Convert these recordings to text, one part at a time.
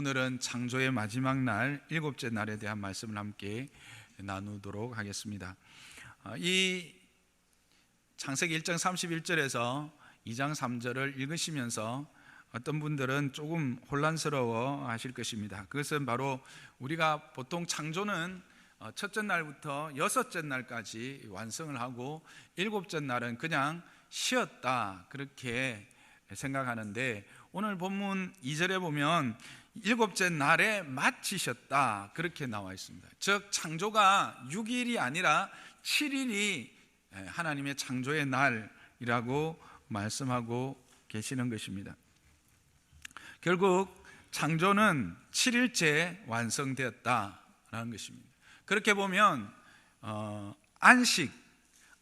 오늘은 창조의 마지막 날, 일곱째 날에 대한 말씀을 함께 나누도록 하겠습니다. 이 창세기 1장 31절에서 2장 3절을 읽으시면서 어떤 분들은 조금 혼란스러워 하실 것입니다. 그것은 바로 우리가 보통 창조는 첫째 날부터 여섯째 날까지 완성을 하고 일곱째 날은 그냥 쉬었다, 그렇게 생각하는데, 오늘 본문 2절에 보면 일곱째 날에 마치셨다, 그렇게 나와 있습니다. 즉 창조가 6일이 아니라 7일이 하나님의 창조의 날이라고 말씀하고 계시는 것입니다. 결국 창조는 7일째 완성되었다라는 것입니다. 그렇게 보면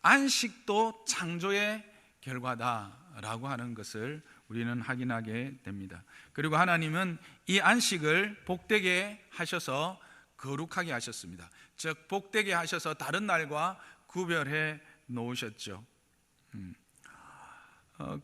안식도 창조의 결과다라고 하는 것을 우리는 확인하게 됩니다. 그리고 하나님은 이 안식을 복되게 하셔서 거룩하게 하셨습니다. 즉 복되게 하셔서 다른 날과 구별해 놓으셨죠.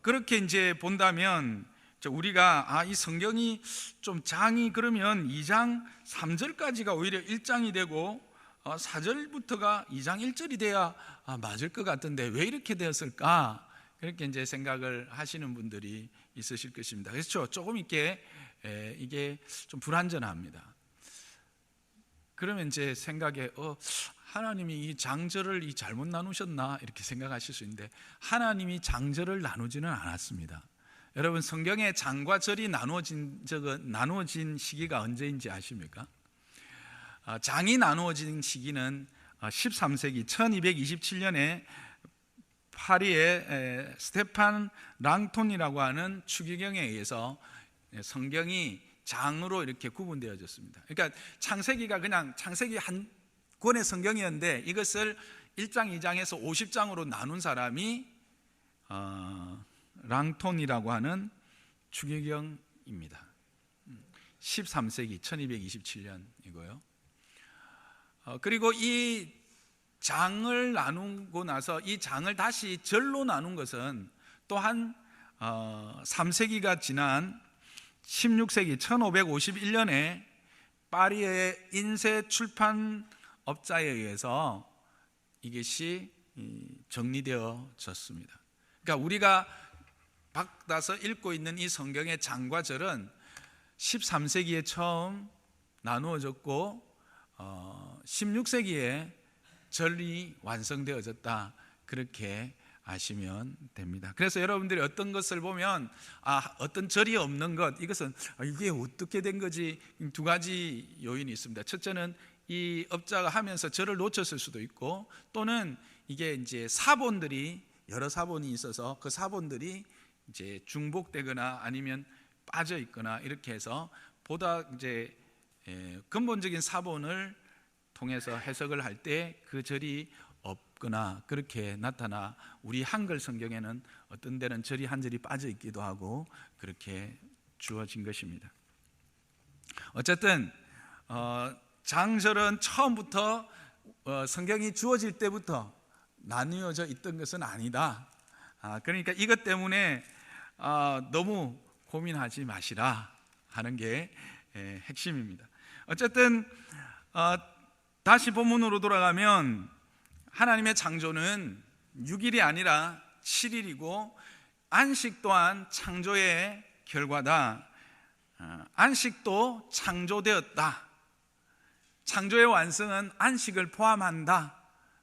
그렇게 이제 본다면 우리가 이 성경이 좀 장이 그러면 2장 3절까지가 오히려 1장이 되고 4절부터가 2장 1절이 돼야 맞을 것 같은데 왜 이렇게 되었을까? 그렇게 이제 생각을 하시는 분들이 있으실 것입니다. 그렇죠? 조금 이게 좀 불완전합니다. 그러면 이제 생각에 하나님이 이 장절을 잘못 나누셨나 이렇게 생각하실 수 있는데, 하나님이 장절을 나누지는 않았습니다. 여러분, 성경에 장과 절이 나누어진 시기가 언제인지 아십니까? 장이 나누어진 시기는 13세기 1227년에 파리의 스테판 랑톤이라고 하는 추기경에 의해서 성경이 장으로 이렇게 구분되어졌습니다. 그러니까 창세기가 그냥 창세기 한 권의 성경이었는데 이것을 1장, 2장에서 50장으로 나눈 사람이 랑톤이라고 하는 추기경입니다. 13세기 1227년이고요. 그리고 이 장을 나누고 나서 이 장을 다시 절로 나눈 것은 또한 3세기가 지난 16세기 1551년에 파리의 인쇄 출판업자에 의해서 이것이 정리되어졌습니다. 그러니까 우리가 받아서 읽고 있는 이 성경의 장과 절은 13세기에 처음 나누어졌고 16세기에 절이 완성되어졌다, 그렇게 아시면 됩니다. 그래서 여러분들이 어떤 것을 보면 어떤 절이 없는 것, 이것은 이게 어떻게 된 거지, 두 가지 요인이 있습니다. 첫째는 이 업자가 하면서 절을 놓쳤을 수도 있고, 또는 이게 이제 사본들이 여러 사본이 있어서 그 사본들이 이제 중복되거나 아니면 빠져 있거나 이렇게 해서 보다 이제 근본적인 사본을 통해서 해석을 할 때 그 절이 없거나 그렇게 나타나 우리 한글 성경에는 어떤 데는 절이 한 절이 빠져 있기도 하고 그렇게 주어진 것입니다. 어쨌든 장절은 처음부터 성경이 주어질 때부터 나뉘어져 있던 것은 아니다. 그러니까 이것 때문에 너무 고민하지 마시라 하는 게 핵심입니다. 어쨌든 다시 본문으로 돌아가면 하나님의 창조는 6일이 아니라 7일이고 안식 또한 창조의 결과다. 안식도 창조되었다. 창조의 완성은 안식을 포함한다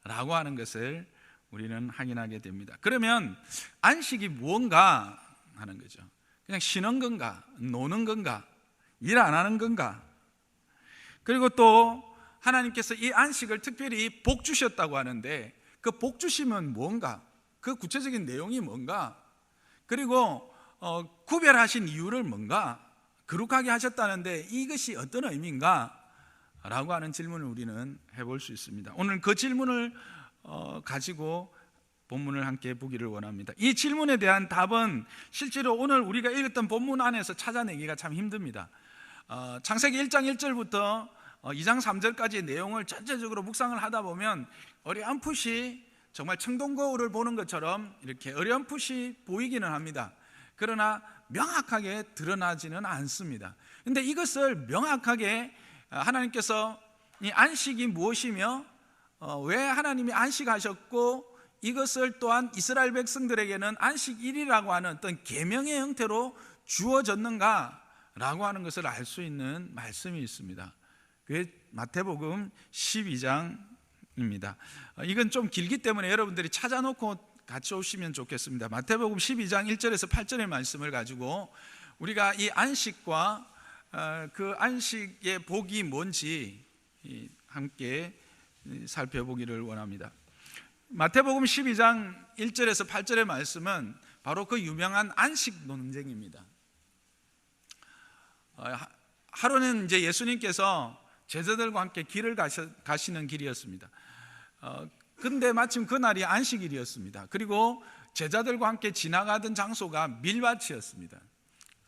라고 하는 것을 우리는 확인하게 됩니다. 그러면 안식이 무언가 하는 거죠. 그냥 쉬는 건가? 노는 건가? 일 안 하는 건가? 그리고 또 하나님께서 이 안식을 특별히 복 주셨다고 하는데 그 복 주심은 뭔가? 그 구체적인 내용이 뭔가? 그리고 구별하신 이유를 뭔가? 거룩하게 하셨다는데 이것이 어떤 의미인가? 라고 하는 질문을 우리는 해볼 수 있습니다. 오늘 그 질문을 가지고 본문을 함께 보기를 원합니다. 이 질문에 대한 답은 실제로 오늘 우리가 읽었던 본문 안에서 찾아내기가 참 힘듭니다. 창세기 1장 1절부터 2장 3절까지의 내용을 전체적으로 묵상을 하다 보면 어렴풋이 정말 청동거울을 보는 것처럼 이렇게 어렴풋이 보이기는 합니다. 그러나 명확하게 드러나지는 않습니다. 그런데 이것을 명확하게 하나님께서 이 안식이 무엇이며 왜 하나님이 안식하셨고 이것을 또한 이스라엘 백성들에게는 안식일이라고 하는 어떤 계명의 형태로 주어졌는가라고 하는 것을 알 수 있는 말씀이 있습니다. 그게 마태복음 12장입니다. 이건 좀 길기 때문에 여러분들이 찾아놓고 같이 오시면 좋겠습니다. 마태복음 12장 1절에서 8절의 말씀을 가지고 우리가 이 안식과 그 안식의 복이 뭔지 함께 살펴보기를 원합니다. 마태복음 12장 1절에서 8절의 말씀은 바로 그 유명한 안식 논쟁입니다. 하루는 이제 예수님께서 제자들과 함께 길을 가시는 길이었습니다. 근데 마침 그날이 안식일이었습니다. 그리고 제자들과 함께 지나가던 장소가 밀밭이었습니다.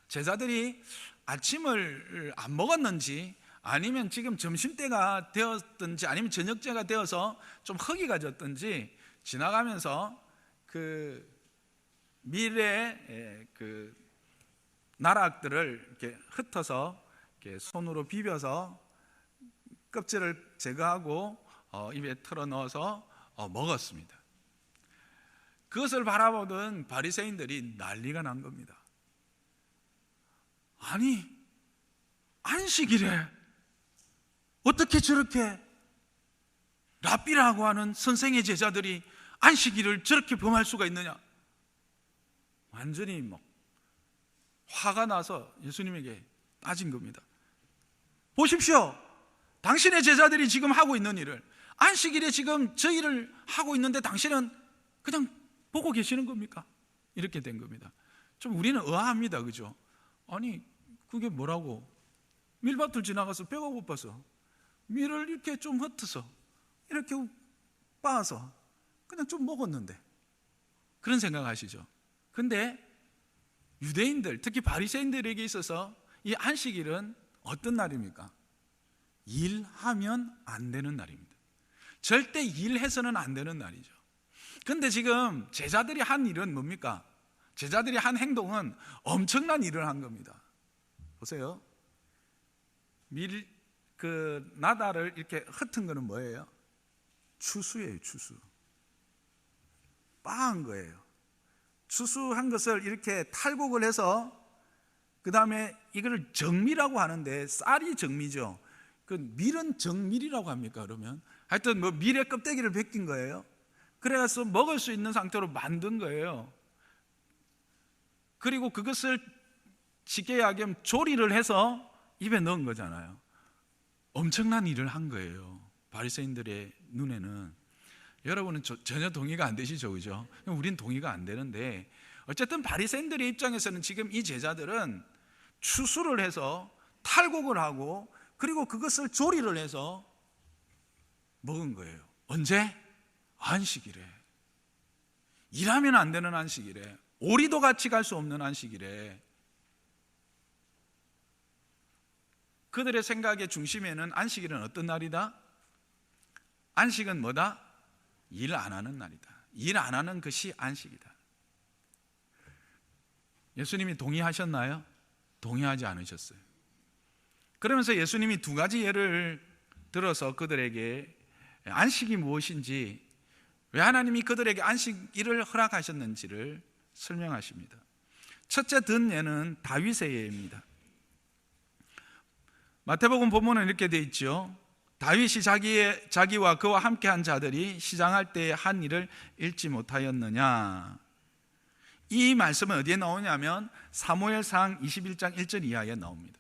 제자들이 아침을 안 먹었는지 아니면 지금 점심때가 되었든지 아니면 저녁때가 되어서 좀 허기가 졌든지 지나가면서 그 밀의 그 나락들을 이렇게 흩어서 이렇게 손으로 비벼서 껍질을 제거하고 입에 털어 넣어서 먹었습니다. 그것을 바라보던 바리새인들이 난리가 난 겁니다. 아니, 안식일에 어떻게 저렇게 랍비라고 하는 선생의 제자들이 안식일을 저렇게 범할 수가 있느냐? 완전히 막 화가 나서 예수님에게 따진 겁니다. 보십시오. 당신의 제자들이 지금 하고 있는 일을, 안식일에 지금 저 일을 하고 있는데 당신은 그냥 보고 계시는 겁니까? 이렇게 된 겁니다. 좀 우리는 의아합니다. 그죠? 아니, 그게 뭐라고? 밀밭을 지나가서 배가 고파서 밀을 이렇게 좀 흩어서 이렇게 빻아서 그냥 좀 먹었는데, 그런 생각 하시죠? 근데 유대인들, 특히 바리새인들에게 있어서 이 안식일은 어떤 날입니까? 일하면 안 되는 날입니다. 절대 일해서는 안 되는 날이죠. 근데 지금 제자들이 한 일은 뭡니까? 제자들이 한 행동은 엄청난 일을 한 겁니다. 보세요. 그 나다를 이렇게 흩은 거는 뭐예요? 추수예요. 추수. 빻은 거예요. 추수한 것을 이렇게 탈곡을 해서 그 다음에 이걸 정밀이라고 하는데, 쌀이 정밀이죠. 그 밀은 정밀이라고 합니까? 그러면 하여튼 뭐 밀의 껍데기를 벗긴 거예요. 그래서 먹을 수 있는 상태로 만든 거예요. 그리고 그것을 쉽게 이야기하면 조리를 해서 입에 넣은 거잖아요. 엄청난 일을 한 거예요. 바리새인들의 눈에는. 여러분은 전혀 동의가 안 되시죠, 그죠? 우린 동의가 안 되는데, 어쨌든 바리새인들의 입장에서는 지금 이 제자들은 추수를 해서 탈곡을 하고 그리고 그것을 조리를 해서 먹은 거예요. 언제? 안식일에. 일하면 안 되는 안식일에, 오리도 같이 갈 수 없는 안식일에. 그들의 생각의 중심에는 안식일은 어떤 날이다? 안식은 뭐다? 일 안 하는 날이다. 일 안 하는 것이 안식이다. 예수님이 동의하셨나요? 동의하지 않으셨어요. 그러면서 예수님이 두 가지 예를 들어서 그들에게 안식이 무엇인지, 왜 하나님이 그들에게 안식일을 허락하셨는지를 설명하십니다. 첫째 든 예는 다윗의 예입니다. 마태복음 본문은 이렇게 되어 있죠. 다윗이 자기와 그와 함께한 자들이 시장할 때에 한 일을 잊지 못하였느냐. 이 말씀은 어디에 나오냐면 사무엘상 21장 1절 이하에 나옵니다.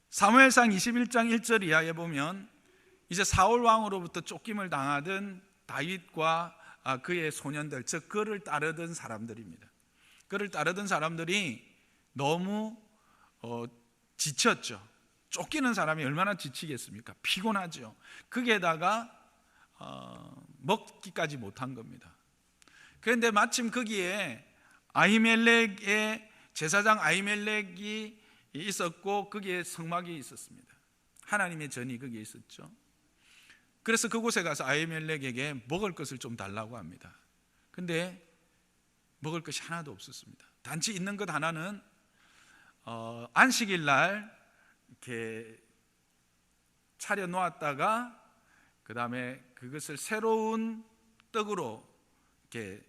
사무엘상 21장 1절 이하에 보면 이제 사울 왕으로부터 쫓김을 당하던 다윗과 그의 소년들, 즉 그를 따르던 사람들입니다. 그를 따르던 사람들이 너무 지쳤죠. 쫓기는 사람이 얼마나 지치겠습니까? 피곤하죠. 거기에다가 먹기까지 못한 겁니다. 그런데 마침 거기에 아히멜렉의 제사장 아히멜렉이 있었고 거기에 성막이 있었습니다. 하나님의 전이 거기에 있었죠. 그래서 그곳에 가서 아히멜렉에게 먹을 것을 좀 달라고 합니다. 근데 먹을 것이 하나도 없었습니다. 단지 있는 것 하나는 안식일 날 이렇게 차려 놓았다가 그 다음에 그것을 새로운 떡으로 이렇게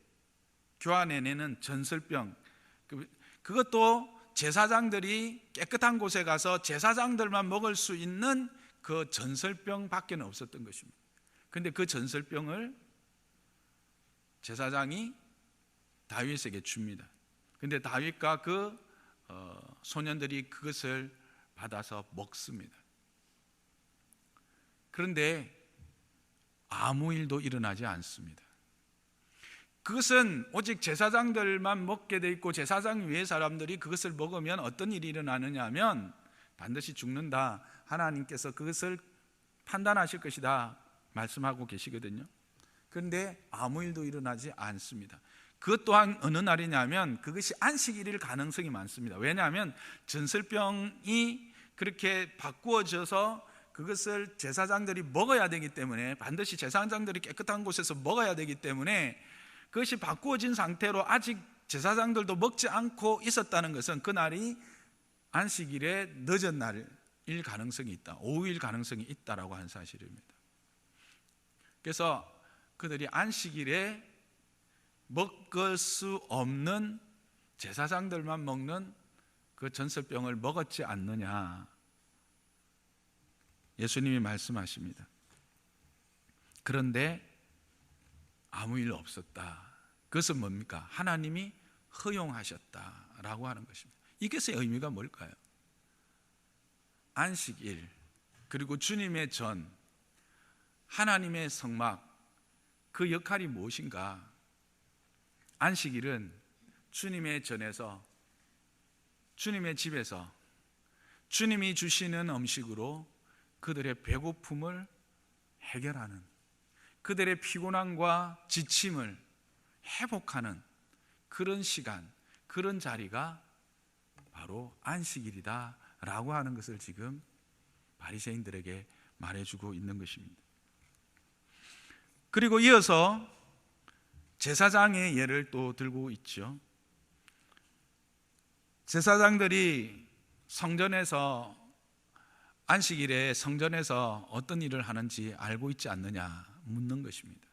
교환해내는 전설병, 그것도 제사장들이 깨끗한 곳에 가서 제사장들만 먹을 수 있는 그 전설병 밖에 없었던 것입니다. 그런데 그 전설병을 제사장이 다윗에게 줍니다. 그런데 다윗과 그 소년들이 그것을 받아서 먹습니다. 그런데 아무 일도 일어나지 않습니다. 그것은 오직 제사장들만 먹게 돼 있고 제사장 위의 사람들이 그것을 먹으면 어떤 일이 일어나느냐 하면 반드시 죽는다, 하나님께서 그것을 판단하실 것이다 말씀하고 계시거든요. 그런데 아무 일도 일어나지 않습니다. 그것 또한 어느 날이냐면 그것이 안식일일 가능성이 많습니다. 왜냐하면 전설병이 그렇게 바꾸어져서 그것을 제사장들이 먹어야 되기 때문에, 반드시 제사장들이 깨끗한 곳에서 먹어야 되기 때문에 그것이 바꾸어진 상태로 아직 제사장들도 먹지 않고 있었다는 것은 그날이 안식일의 늦은 날일 가능성이 있다, 오후일 가능성이 있다라고 한 사실입니다. 그래서 그들이 안식일에 먹을 수 없는, 제사장들만 먹는 그 전설병을 먹었지 않느냐, 예수님이 말씀하십니다. 그런데 아무 일 없었다. 그것은 뭡니까? 하나님이 허용하셨다라고 하는 것입니다. 이것의 의미가 뭘까요? 안식일, 그리고 주님의 전, 하나님의 성막, 그 역할이 무엇인가? 안식일은 주님의 전에서, 주님의 집에서 주님이 주시는 음식으로 그들의 배고픔을 해결하는, 그들의 피곤함과 지침을 회복하는 그런 시간, 그런 자리가 바로 안식일이다라고 하는 것을 지금 바리새인들에게 말해주고 있는 것입니다. 그리고 이어서 제사장의 예를 또 들고 있죠. 제사장들이 성전에서, 안식일에 성전에서 어떤 일을 하는지 알고 있지 않느냐 묻는 것입니다.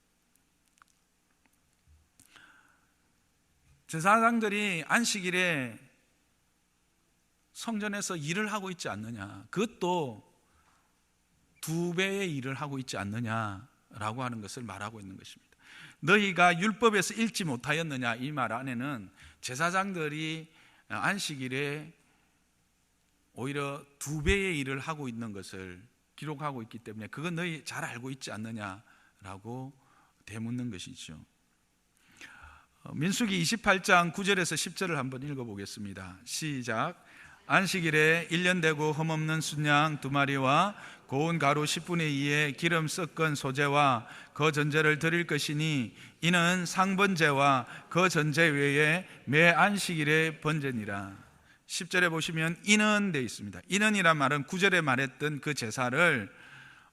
제사장들이 안식일에 성전에서 일을 하고 있지 않느냐, 그것도 2배의 일을 하고 있지 않느냐라고 하는 것을 말하고 있는 것입니다. 너희가 율법에서 읽지 못하였느냐, 이 말 안에는 제사장들이 안식일에 오히려 2배의 일을 하고 있는 것을 기록하고 있기 때문에 그건 너희 잘 알고 있지 않느냐라고 되묻는 것이죠. 민수기 28장 9절에서 10절을 한번 읽어보겠습니다. 시작. 안식일에 1년 되고 흠없는 순양 2마리와 고운 가루 10분의 2의 기름 섞은 소재와 그 전제를 드릴 것이니 이는 상번제와 그 전제 외에 매 안식일의 번제니라. 10절에 보시면 이는 되어 있습니다. 이는이란 말은 9절에 말했던 그 제사를,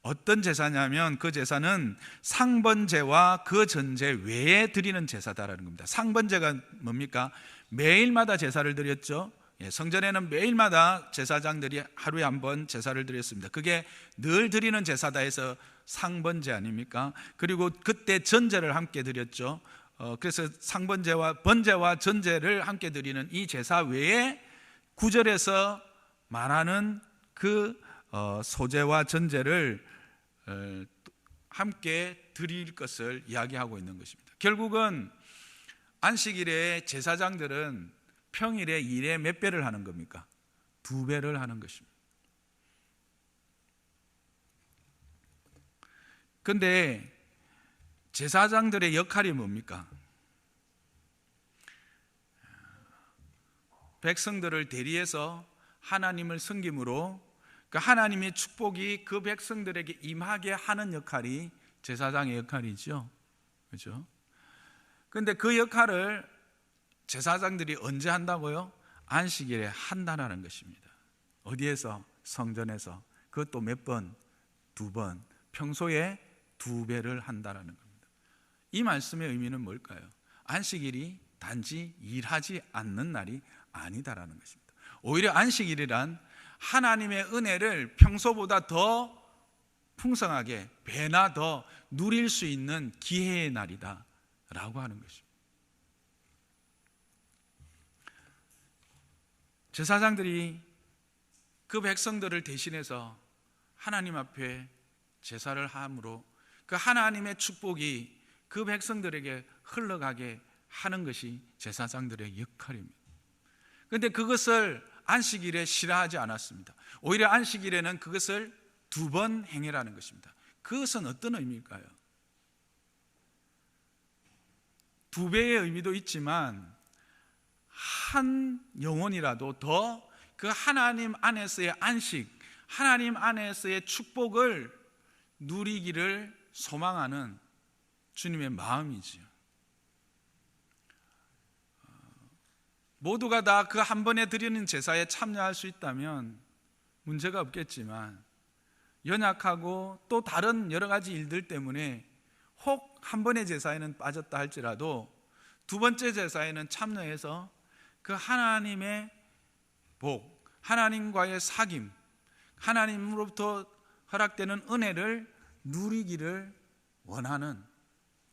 어떤 제사냐면 그 제사는 상번제와 그 전제 외에 드리는 제사다라는 겁니다. 상번제가 뭡니까? 매일마다 제사를 드렸죠. 성전에는 매일마다 제사장들이 하루에 한 번 제사를 드렸습니다. 그게 늘 드리는 제사다 해서 상번제 아닙니까? 그리고 그때 전제를 함께 드렸죠. 그래서 상번제와 번제와 전제를 함께 드리는 이 제사 외에 9절에서 말하는 그 소제와 전제를 함께 드릴 것을 이야기하고 있는 것입니다. 결국은 안식일에 제사장들은 평일에 일에 몇 배를 하는 겁니까? 2배를 하는 것입니다. 그런데 제사장들의 역할이 뭡니까? 백성들을 대리해서 하나님을 섬김으로 그 하나님의 축복이 그 백성들에게 임하게 하는 역할이 제사장의 역할이죠. 그렇죠? 그런데 그 역할을 제사장들이 언제 한다고요? 안식일에 한다는 것입니다. 어디에서? 성전에서. 그것도 몇 번? 2번. 평소에 2배를 한다는 겁니다. 이 말씀의 의미는 뭘까요? 안식일이 단지 일하지 않는 날이 아니다라는 것입니다. 오히려 안식일이란 하나님의 은혜를 평소보다 더 풍성하게 배나 더 누릴 수 있는 기회의 날이다 라고 하는 것입니다. 제사장들이 그 백성들을 대신해서 하나님 앞에 제사를 함으로 그 하나님의 축복이 그 백성들에게 흘러가게 하는 것이 제사장들의 역할입니다. 그런데 그것을 안식일에 실화하지 않았습니다. 오히려 안식일에는 그것을 2번 행해라는 것입니다. 그것은 어떤 의미일까요? 2배의 의미도 있지만 한 영혼이라도 더 그 하나님 안에서의 안식, 하나님 안에서의 축복을 누리기를 소망하는 주님의 마음이지요. 모두가 다 그 한 번에 드리는 제사에 참여할 수 있다면 문제가 없겠지만 연약하고 또 다른 여러 가지 일들 때문에 혹 한 번의 제사에는 빠졌다 할지라도 2번째 제사에는 참여해서 그 하나님의 복, 하나님과의 사귐, 하나님으로부터 허락되는 은혜를 누리기를 원하는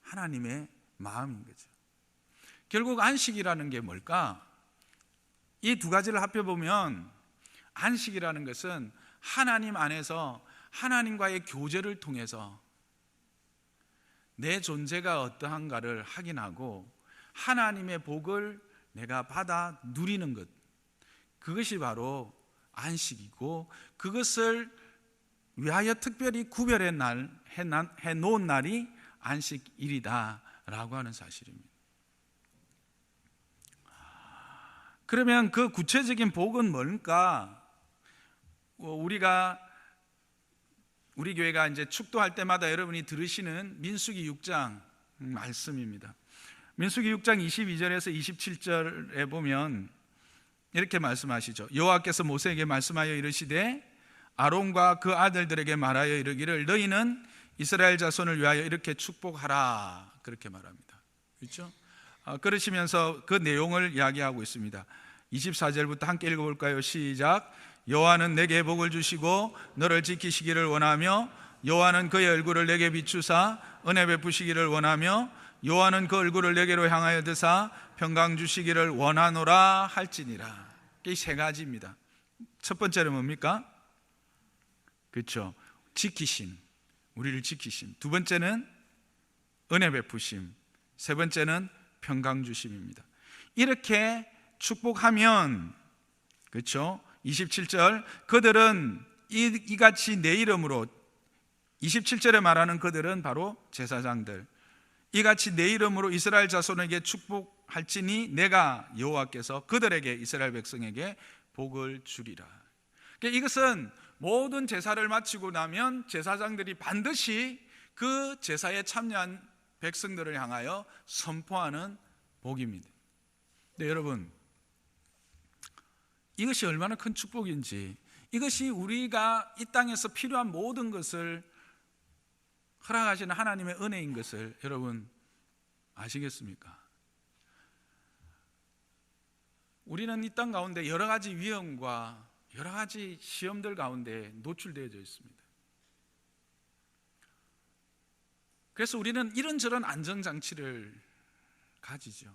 하나님의 마음인 거죠. 결국 안식이라는 게 뭘까? 이 2가지를 합해보면 안식이라는 것은 하나님 안에서 하나님과의 교제를 통해서 내 존재가 어떠한가를 확인하고 하나님의 복을 내가 받아 누리는 것, 그것이 바로 안식이고 그것을 위하여 특별히 구별해 놓은 날이 안식일이다라고 하는 사실입니다. 그러면 그 구체적인 복은 뭘까? 우리 교회가 이제 축도할 때마다 여러분이 들으시는 민수기 6장 말씀입니다. 민수기 6장 22절에서 27절에 보면 이렇게 말씀하시죠. 여호와께서 모세에게 말씀하여 이르시되 아론과 그 아들들에게 말하여 이르기를 너희는 이스라엘 자손을 위하여 이렇게 축복하라, 그렇게 말합니다. 그렇죠? 그러시면서 그 내용을 이야기하고 있습니다. 24절부터 함께 읽어볼까요? 시작. 여호와는 내게 복을 주시고 너를 지키시기를 원하며 여호와는 그의 얼굴을 내게 비추사 은혜 베푸시기를 원하며 여호와는 그 얼굴을 내게로 향하여 드사 평강 주시기를 원하노라 할지니라. 이 3가지입니다. 첫 번째는 뭡니까? 그렇죠. 지키심, 우리를 지키심. 2번째는 은혜 베푸심. 3번째는 평강 주심입니다. 이렇게 축복하면, 그렇죠? 27절, 그들은 이같이 내 이름으로, 27절에 말하는 그들은 바로 제사장들, 이같이 내 이름으로 이스라엘 자손에게 축복할지니 내가 여호와께서 그들에게, 이스라엘 백성에게 복을 주리라. 그러니까 이것은 모든 제사를 마치고 나면 제사장들이 반드시 그 제사에 참여한 백성들을 향하여 선포하는 복입니다. 근데 여러분, 이것이 얼마나 큰 축복인지, 이것이 우리가 이 땅에서 필요한 모든 것을 허락하시는 하나님의 은혜인 것을 여러분 아시겠습니까? 우리는 이 땅 가운데 여러 가지 위험과 여러 가지 시험들 가운데 노출되어 있습니다. 그래서 우리는 이런저런 안전장치를 가지죠.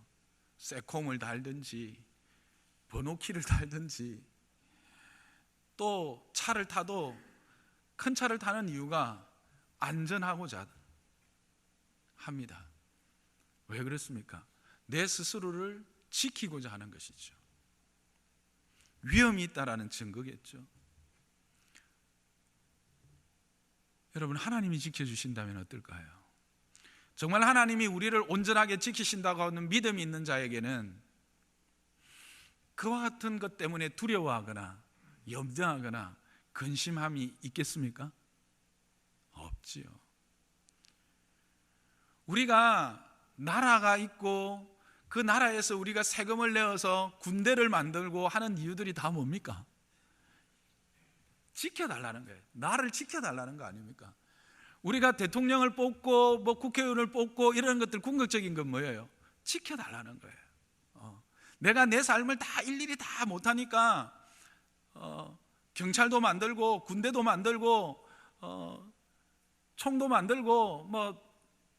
새콤을 달든지 번호키를 달든지, 또 차를 타도 큰 차를 타는 이유가 안전하고자 합니다. 왜 그렇습니까? 내 스스로를 지키고자 하는 것이죠. 위험이 있다라는 증거겠죠. 여러분, 하나님이 지켜주신다면 어떨까요? 정말 하나님이 우리를 온전하게 지키신다고 하는 믿음이 있는 자에게는 그와 같은 것 때문에 두려워하거나 염려하거나 근심함이 있겠습니까? 없지요. 우리가 나라가 있고 그 나라에서 우리가 세금을 내어서 군대를 만들고 하는 이유들이 다 뭡니까? 지켜달라는 거예요. 나를 지켜달라는 거 아닙니까? 우리가 대통령을 뽑고 국회의원을 뽑고 이런 것들 궁극적인 건 뭐예요? 지켜달라는 거예요. 내가 내 삶을 다 일일이 다 못하니까 경찰도 만들고 군대도 만들고 총도 만들고 뭐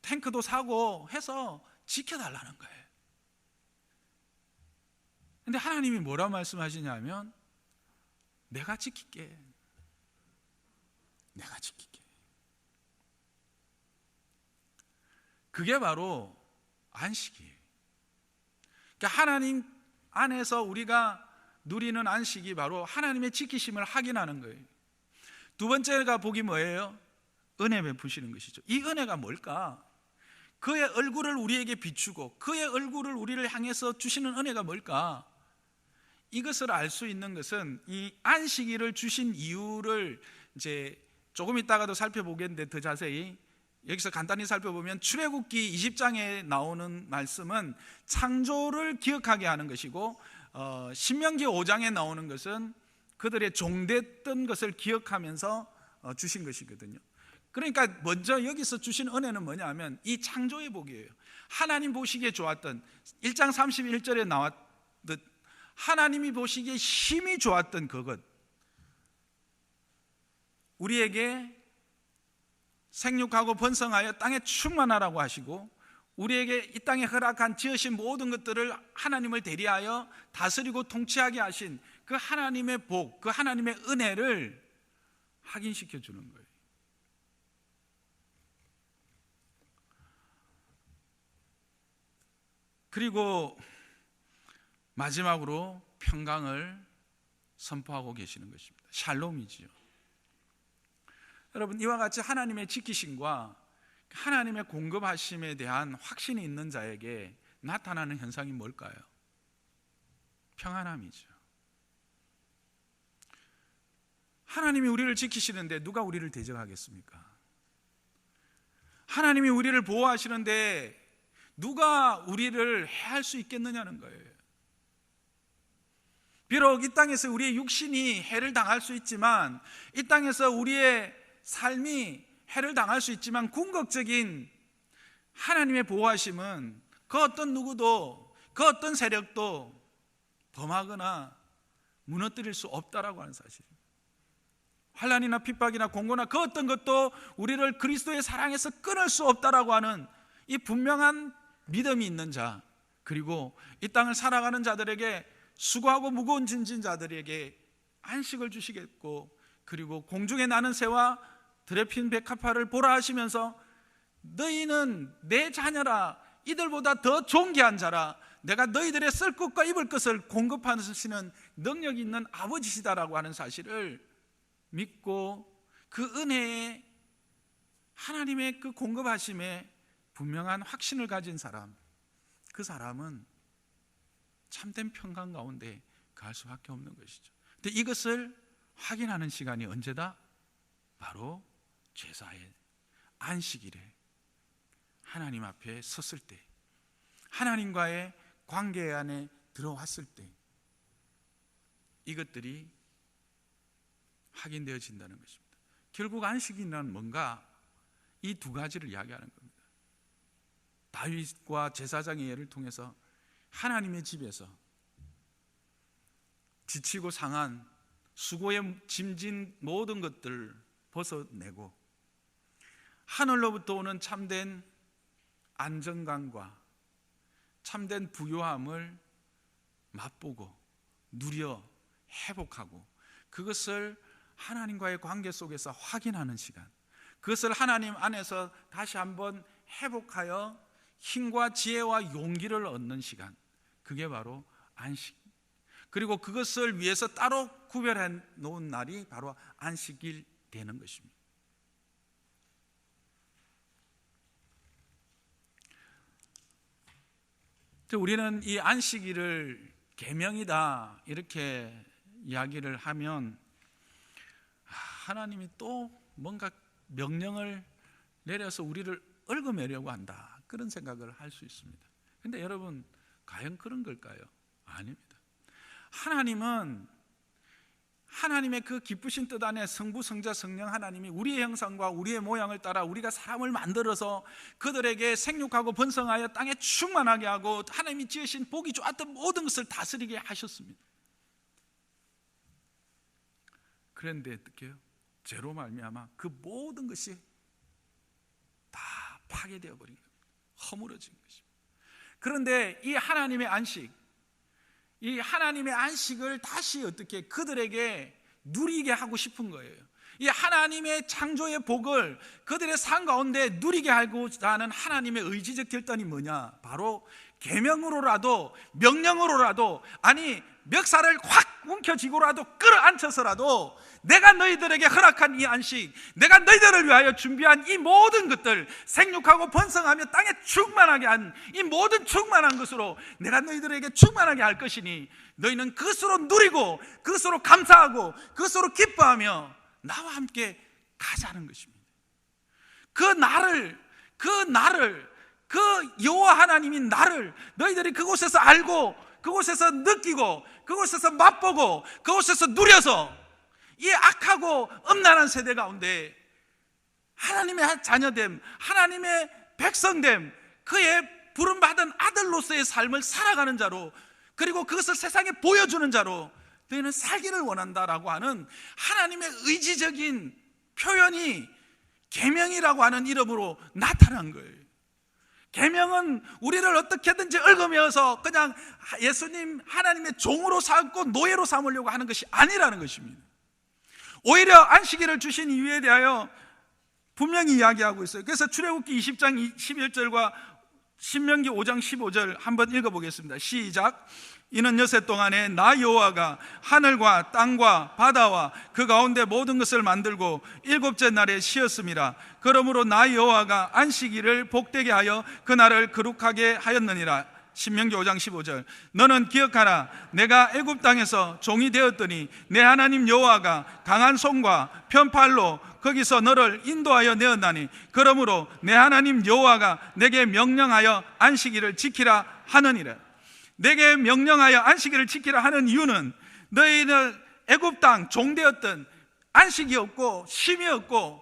탱크도 사고 해서 지켜달라는 거예요. 근데 하나님이 뭐라 말씀하시냐면 내가 지킬게. 내가 지킬게. 그게 바로 안식이에요. 그러니까 하나님 안에서 우리가 누리는 안식이 바로 하나님의 지키심을 확인하는 거예요. 두 번째가 복이 뭐예요? 은혜 베푸시는 것이죠. 이 은혜가 뭘까? 그의 얼굴을 우리에게 비추고 그의 얼굴을 우리를 향해서 주시는 은혜가 뭘까? 이것을 알 수 있는 것은 이 안식일을 주신 이유를 이제 조금 있다가도 살펴보겠는데 더 자세히 여기서 간단히 살펴보면 출애굽기 20장에 나오는 말씀은 창조를 기억하게 하는 것이고 신명기 5장에 나오는 것은 그들의 종됐던 것을 기억하면서 주신 것이거든요. 그러니까 먼저 여기서 주신 은혜는 뭐냐면 이 창조의 복이에요. 하나님 보시기에 좋았던 1장 31절에 나왔듯 하나님이 보시기에 심히 좋았던 그것, 우리에게 생육하고 번성하여 땅에 충만하라고 하시고 우리에게 이 땅에 허락한 지으신 모든 것들을 하나님을 대리하여 다스리고 통치하게 하신 그 하나님의 복, 그 하나님의 은혜를 확인시켜 주는 거예요. 그리고 마지막으로 평강을 선포하고 계시는 것입니다. 샬롬이지요. 여러분, 이와 같이 하나님의 지키심과 하나님의 공급하심에 대한 확신이 있는 자에게 나타나는 현상이 뭘까요? 평안함이죠. 하나님이 우리를 지키시는데 누가 우리를 대적하겠습니까? 하나님이 우리를 보호하시는데 누가 우리를 해할 수 있겠느냐는 거예요. 비록 이 땅에서 우리의 육신이 해를 당할 수 있지만, 이 땅에서 우리의 삶이 해를 당할 수 있지만 궁극적인 하나님의 보호하심은 그 어떤 누구도, 그 어떤 세력도 범하거나 무너뜨릴 수 없다라고 하는 사실입니다. 환난이나 핍박이나 공고나 그 어떤 것도 우리를 그리스도의 사랑에서 끊을 수 없다라고 하는 이 분명한 믿음이 있는 자, 그리고 이 땅을 살아가는 자들에게, 수고하고 무거운 짐진 자들에게 안식을 주시겠고, 그리고 공중에 나는 새와 들에 핀 백합화를 보라 하시면서 너희는 내 자녀라, 이들보다 더 존귀한 자라, 내가 너희들의 쓸 것과 입을 것을 공급하시는 능력이 있는 아버지시다라고 하는 사실을 믿고 그 은혜에, 하나님의 그 공급하심에 분명한 확신을 가진 사람, 그 사람은 참된 평강 가운데 갈 수밖에 없는 것이죠. 근데 이것을 확인하는 시간이 언제다? 바로 제사의 안식일에 하나님 앞에 섰을 때, 하나님과의 관계 안에 들어왔을 때 이것들이 확인되어진다는 것입니다. 결국 안식일은 뭔가 이 두 가지를 이야기하는 겁니다. 다윗과 제사장의 예를 통해서 하나님의 집에서 지치고 상한 수고에 짐진 모든 것들을 벗어내고 하늘로부터 오는 참된 안정감과 참된 부요함을 맛보고 누려 회복하고 그것을 하나님과의 관계 속에서 확인하는 시간, 그것을 하나님 안에서 다시 한번 회복하여 힘과 지혜와 용기를 얻는 시간, 그게 바로 안식. 그리고 그것을 위해서 따로 구별해 놓은 날이 바로 안식일 되는 것입니다. 우리는 이 안식일을 계명이다 이렇게 이야기를 하면 하나님이 또 뭔가 명령을 내려서 우리를 얽어매려고 한다, 그런 생각을 할 수 있습니다. 그런데 여러분, 과연 그런 걸까요? 아닙니다. 하나님은 하나님의 그 기쁘신 뜻 안에 성부, 성자, 성령 하나님이 우리의 형상과 우리의 모양을 따라 우리가 사람을 만들어서 그들에게 생육하고 번성하여 땅에 충만하게 하고 하나님이 지으신 보기 좋았던 모든 것을 다스리게 하셨습니다. 그런데 어떻게 해요? 죄로 말미암아 그 모든 것이 다 파괴되어 버린 겁니다. 허물어진 것입니다. 그런데 이 하나님의 안식, 이 하나님의 안식을 다시 어떻게 그들에게 누리게 하고 싶은 거예요. 이 하나님의 창조의 복을 그들의 삶 가운데 누리게 하고자 하는 하나님의 의지적 결단이 뭐냐? 바로 계명으로라도 명령으로라도, 아니 멱살을 확 움켜쥐고라도 끌어안쳐서라도 내가 너희들에게 허락한 이 안식, 내가 너희들을 위하여 준비한 이 모든 것들, 생육하고 번성하며 땅에 충만하게 한 이 모든 충만한 것으로 내가 너희들에게 충만하게 할 것이니 너희는 그것으로 누리고 그것으로 감사하고 그것으로 기뻐하며 나와 함께 가자는 것입니다. 그 여호와 하나님인 나를 너희들이 그곳에서 알고 그곳에서 느끼고 그곳에서 맛보고 그곳에서 누려서 이 악하고 음란한 세대 가운데 하나님의 자녀됨, 하나님의 백성됨, 그의 부름받은 아들로서의 삶을 살아가는 자로, 그리고 그것을 세상에 보여주는 자로 너희는 살기를 원한다라고 하는 하나님의 의지적인 표현이 계명이라고 하는 이름으로 나타난 거예요. 계명은 우리를 어떻게든지 얽어매어서 그냥 예수님 하나님의 종으로 삼고 노예로 삼으려고 하는 것이 아니라는 것입니다. 오히려 안식일을 주신 이유에 대하여 분명히 이야기하고 있어요. 그래서 출애굽기 20장 11절과 신명기 5장 15절 한번 읽어보겠습니다. 시작. 이는 여세 동안에 나 여호와가 하늘과 땅과 바다와 그 가운데 모든 것을 만들고 일곱째 날에 쉬었음이라. 그러므로 나 여호와가 안식일을 복되게 하여 그날을 거룩하게 하였느니라. 신명기 5장 15절. 너는 기억하라. 내가 애굽 땅에서 종이 되었더니 내 하나님 여호와가 강한 손과 편팔로 거기서 너를 인도하여 내었나니 그러므로 내 하나님 여호와가 내게 명령하여 안식일을 지키라 하느니라. 내게 명령하여 안식일을 지키라 하는 이유는 너희는 애굽 땅 종되었던, 안식이 없고 쉼이 없고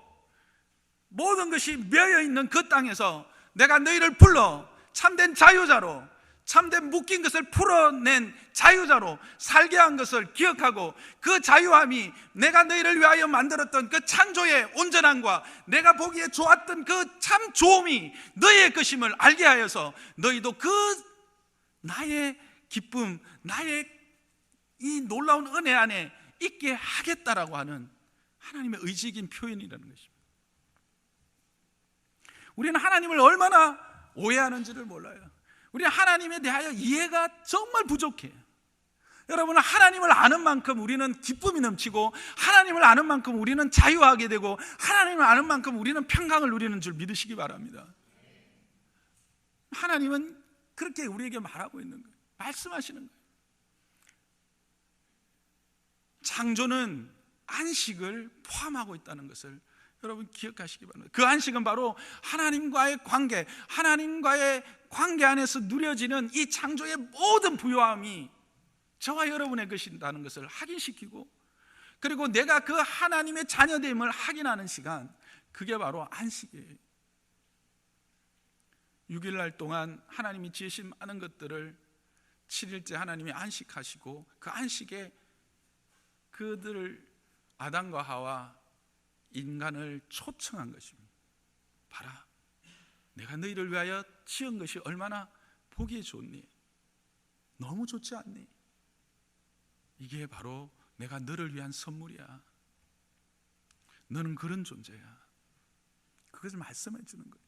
모든 것이 멸여 있는 그 땅에서 내가 너희를 불러 참된 자유자로, 참된 묶인 것을 풀어낸 자유자로 살게 한 것을 기억하고 그 자유함이 내가 너희를 위하여 만들었던 그 창조의 온전함과 내가 보기에 좋았던 그 참 좋음이 너희의 것임을 알게 하여서 너희도 그 나의 기쁨, 나의 이 놀라운 은혜 안에 있게 하겠다라고 하는 하나님의 의지적인 표현이라는 것입니다. 우리는 하나님을 얼마나 오해하는지를 몰라요. 우리는 하나님에 대하여 이해가 정말 부족해요. 여러분, 하나님을 아는 만큼 우리는 기쁨이 넘치고 하나님을 아는 만큼 우리는 자유하게 되고 하나님을 아는 만큼 우리는 평강을 누리는 줄 믿으시기 바랍니다. 하나님은 그렇게 우리에게 말하고 있는 거예요. 말씀하시는 거예요. 창조는 안식을 포함하고 있다는 것을 여러분 기억하시기 바랍니다. 그 안식은 바로 하나님과의 관계, 하나님과의 관계 안에서 누려지는 이 창조의 모든 부요함이 저와 여러분의 것이라는 것을 확인시키고, 그리고 내가 그 하나님의 자녀됨을 확인하는 시간, 그게 바로 안식이에요. 6일날 동안 하나님이 지으신 많은 것들을 7일째 하나님이 안식하시고 그 안식에 그들을 아담과 하와 인간을 초청한 것입니다. 봐라, 내가 너희를 위하여 지은 것이 얼마나 보기에 좋니? 너무 좋지 않니? 이게 바로 내가 너를 위한 선물이야. 너는 그런 존재야. 그것을 말씀해 주는 거예요.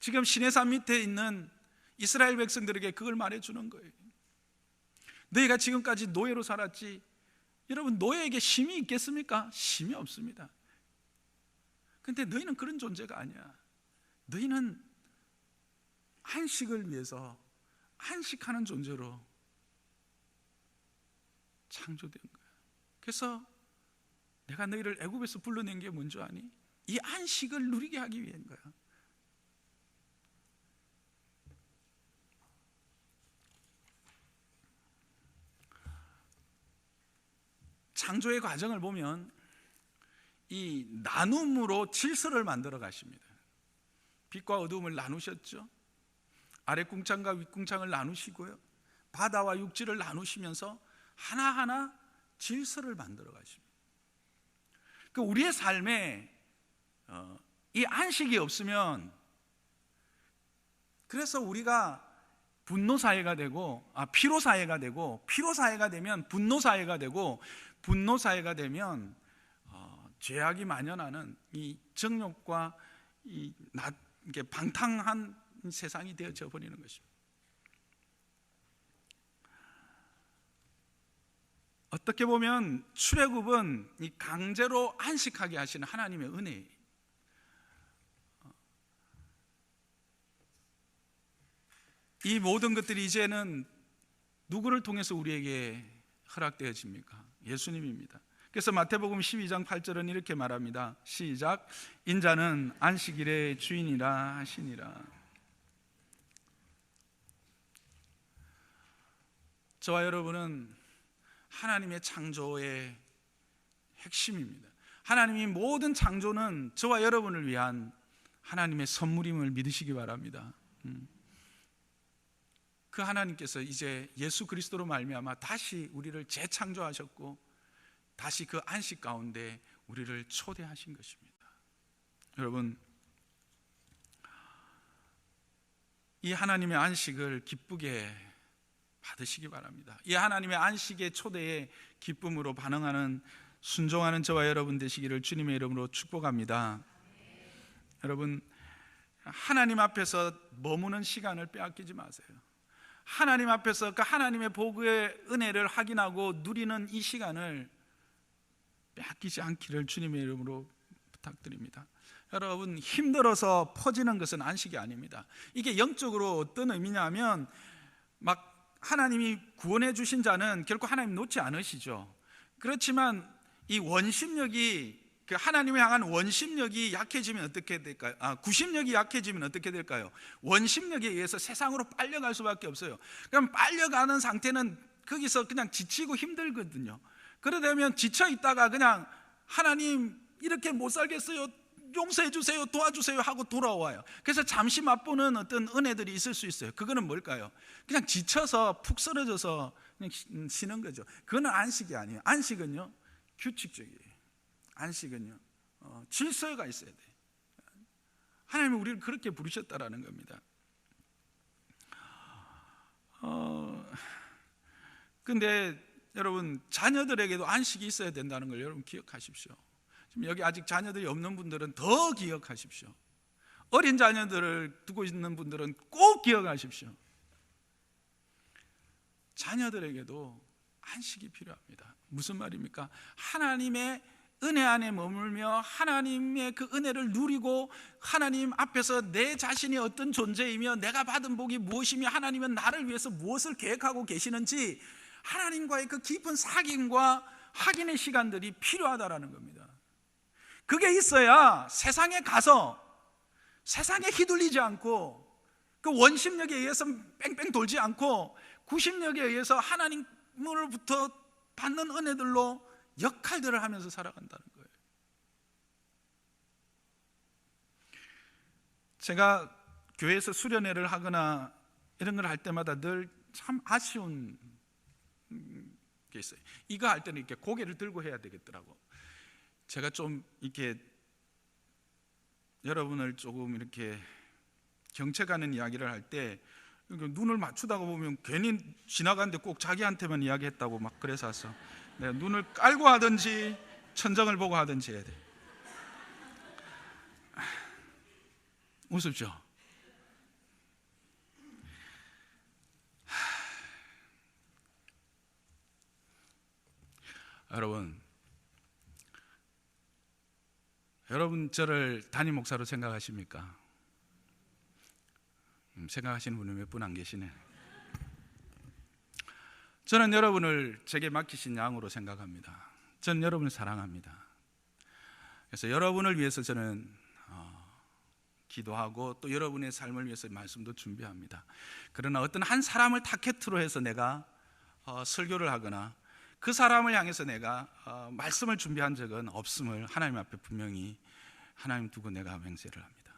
지금 시내산 밑에 있는 이스라엘 백성들에게 그걸 말해주는 거예요. 너희가 지금까지 노예로 살았지, 여러분 노예에게 쉼이 있겠습니까? 쉼이 없습니다. 근데 너희는 그런 존재가 아니야. 너희는 안식을 위해서 안식하는 존재로 창조된 거야. 그래서 내가 너희를 애굽에서 불러낸 게 뭔지 아니? 이 안식을 누리게 하기 위한 거야. 창조의 과정을 보면 이 나눔으로 질서를 만들어 가십니다. 빛과 어둠을 나누셨죠. 아래 궁창과 윗 궁창을 나누시고요, 바다와 육지를 나누시면서 하나하나 질서를 만들어 가십니다. 그 우리의 삶에 이 안식이 없으면, 그래서 우리가 분노 사회가 되고 피로 사회가 되고, 피로 사회가 되면 분노 사회가 되고, 분노 사회가 되면 죄악이 만연하는 이 정욕과 이게 방탕한 세상이 되어져 버리는 것입니다. 어떻게 보면 출애굽은 이 강제로 안식하게 하시는 하나님의 은혜예요. 이 모든 것들이 이제는 누구를 통해서 우리에게 허락되어집니까? 예수님입니다. 그래서 마태복음 12장 8절은 이렇게 말합니다. 시작. 인자는 안식일의 주인이라 하시니라. 저와 여러분은 하나님의 창조의 핵심입니다. 하나님이 모든 창조는 저와 여러분을 위한 하나님의 선물임을 믿으시기 바랍니다. 그 하나님께서 이제 예수 그리스도로 말미암아 다시 우리를 재창조하셨고, 다시 그 안식 가운데 우리를 초대하신 것입니다. 여러분, 이 하나님의 안식을 기쁘게 받으시기 바랍니다. 이 하나님의 안식의 초대에 기쁨으로 반응하는, 순종하는 저와 여러분 되시기를 주님의 이름으로 축복합니다. 여러분, 하나님 앞에서 머무는 시간을 빼앗기지 마세요. 하나님 앞에서 그 하나님의 복의 은혜를 확인하고 누리는 이 시간을 빼앗기지 않기를 주님의 이름으로 부탁드립니다. 여러분, 힘들어서 퍼지는 것은 안식이 아닙니다. 이게 영적으로 어떤 의미냐면, 막 하나님이 구원해 주신 자는 결코 하나님 놓지 않으시죠. 그렇지만 이 원심력이, 그 하나님을 향한 원심력이 약해지면 어떻게 될까요? 구심력이 약해지면 어떻게 될까요? 원심력에 의해서 세상으로 빨려갈 수밖에 없어요. 그럼 빨려가는 상태는 거기서 그냥 지치고 힘들거든요. 그러다 보면 지쳐 있다가 그냥 하나님 이렇게 못 살겠어요, 용서해 주세요, 도와주세요 하고 돌아와요. 그래서 잠시 맛보는 어떤 은혜들이 있을 수 있어요. 그거는 뭘까요? 그냥 지쳐서 푹 쓰러져서 그냥 쉬는 거죠. 그거는 안식이 아니에요. 안식은요, 규칙적이에요. 안식은요, 질서가 있어야 돼요. 하나님은 우리를 그렇게 부르셨다라는 겁니다. 근데 여러분, 자녀들에게도 안식이 있어야 된다는 걸 여러분 기억하십시오. 지금 여기 아직 자녀들이 없는 분들은 더 기억하십시오. 어린 자녀들을 두고 있는 분들은 꼭 기억하십시오. 자녀들에게도 안식이 필요합니다. 무슨 말입니까? 하나님의 은혜 안에 머물며 하나님의 그 은혜를 누리고, 하나님 앞에서 내 자신이 어떤 존재이며 내가 받은 복이 무엇이며 하나님은 나를 위해서 무엇을 계획하고 계시는지 하나님과의 그 깊은 사귐과 확인의 시간들이 필요하다라는 겁니다. 그게 있어야 세상에 가서 세상에 휘둘리지 않고, 그 원심력에 의해서 뺑뺑 돌지 않고, 구심력에 의해서 하나님으로부터 받는 은혜들로 역할들을 하면서 살아간다는 거예요. 제가 교회에서 수련회를 하거나 이런 걸 할 때마다 늘 참 아쉬운 게 있어요. 이거 할 때는 이렇게 고개를 들고 해야 되겠더라고. 제가 좀 이렇게 여러분을 조금 이렇게 경책하는 이야기를 할 때 눈을 맞추다가 보면 괜히 지나가는데 꼭 자기한테만 이야기했다고 막 그래서 내가 눈을 깔고 하든지 천정을 보고 하든지 해야 돼. 웃으십시오. 여러분 저를 담임 목사로 생각하십니까? 생각하시는 분이 몇 분 안 계시네. 저는 여러분을 제게 맡기신 양으로 생각합니다. 저는 여러분을 사랑합니다. 그래서 여러분을 위해서 저는 기도하고 또 여러분의 삶을 위해서 말씀도 준비합니다. 그러나 어떤 한 사람을 타겟으로 해서 내가 설교를 하거나 그 사람을 향해서 내가 말씀을 준비한 적은 없음을 하나님 앞에 분명히 하나님 두고 내가 맹세를 합니다.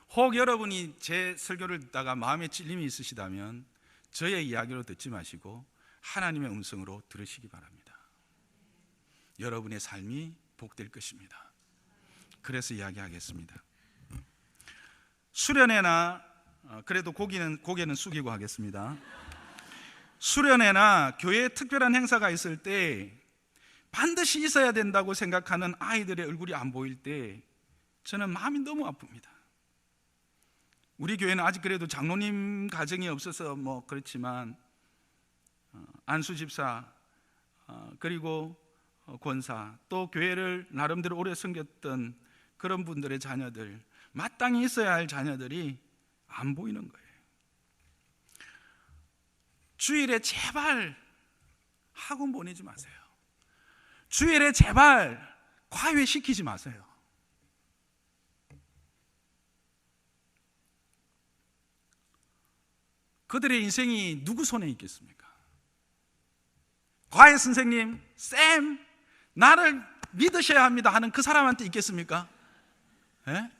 혹 여러분이 제 설교를 듣다가 마음에 찔림이 있으시다면 저의 이야기로 듣지 마시고 하나님의 음성으로 들으시기 바랍니다. 여러분의 삶이 복될 것입니다. 그래서 이야기하겠습니다. 수련회나 그래도 고개는 숙이고 하겠습니다. 수련회나 교회에 특별한 행사가 있을 때 반드시 있어야 된다고 생각하는 아이들의 얼굴이 안 보일 때 저는 마음이 너무 아픕니다. 우리 교회는 아직 그래도 장로님 가정이 없어서 뭐 그렇지만 안수 집사 그리고 권사 또 교회를 나름대로 오래 섬겼던 그런 분들의 자녀들, 마땅히 있어야 할 자녀들이 안 보이는 거예요. 주일에 제발 학원 보내지 마세요. 주일에 제발 과외 시키지 마세요. 그들의 인생이 누구 손에 있겠습니까? 과외 선생님, 쌤, 나를 믿으셔야 합니다 하는 그 사람한테 있겠습니까? 예?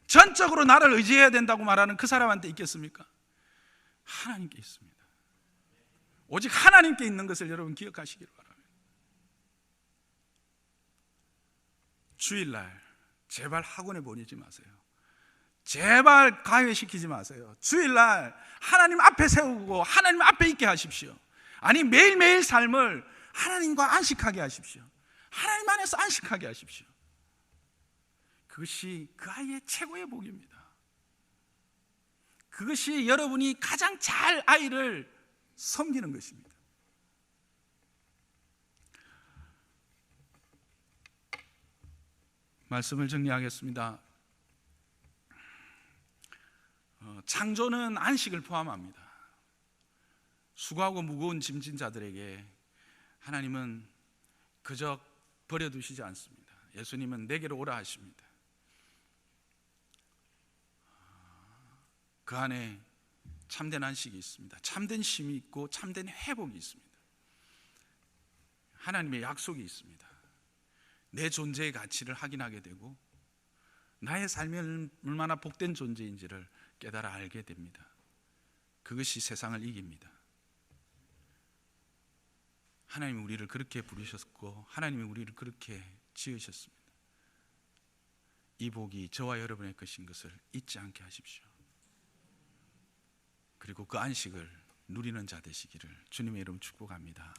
전적으로 나를 의지해야 된다고 말하는 그 사람한테 있겠습니까? 하나님께 있습니다. 오직 하나님께 있는 것을 여러분 기억하시기를 바랍니다. 주일날 제발 학원에 보내지 마세요. 제발 가외시키지 마세요. 주일날 하나님 앞에 세우고 하나님 앞에 있게 하십시오. 아니 매일매일 삶을 하나님과 안식하게 하십시오. 하나님 안에서 안식하게 하십시오. 그것이 그 아이의 최고의 복입니다. 그것이 여러분이 가장 잘 아이를 섬기는 것입니다. 말씀을 정리하겠습니다. 창조는 안식을 포함합니다. 수고하고 무거운 짐진 자들에게 하나님은 그저 버려두시지 않습니다. 예수님은 내게로 오라 하십니다. 그 안에 참된 안식이 있습니다. 참된 쉼이 있고 참된 회복이 있습니다. 하나님의 약속이 있습니다. 내 존재의 가치를 확인하게 되고 나의 삶이 얼마나 복된 존재인지를 깨달아 알게 됩니다. 그것이 세상을 이깁니다. 하나님이 우리를 그렇게 부르셨고 하나님이 우리를 그렇게 지으셨습니다. 이 복이 저와 여러분의 것인 것을 잊지 않게 하십시오. 그리고 그 안식을 누리는 자 되시기를 주님의 이름 축복합니다.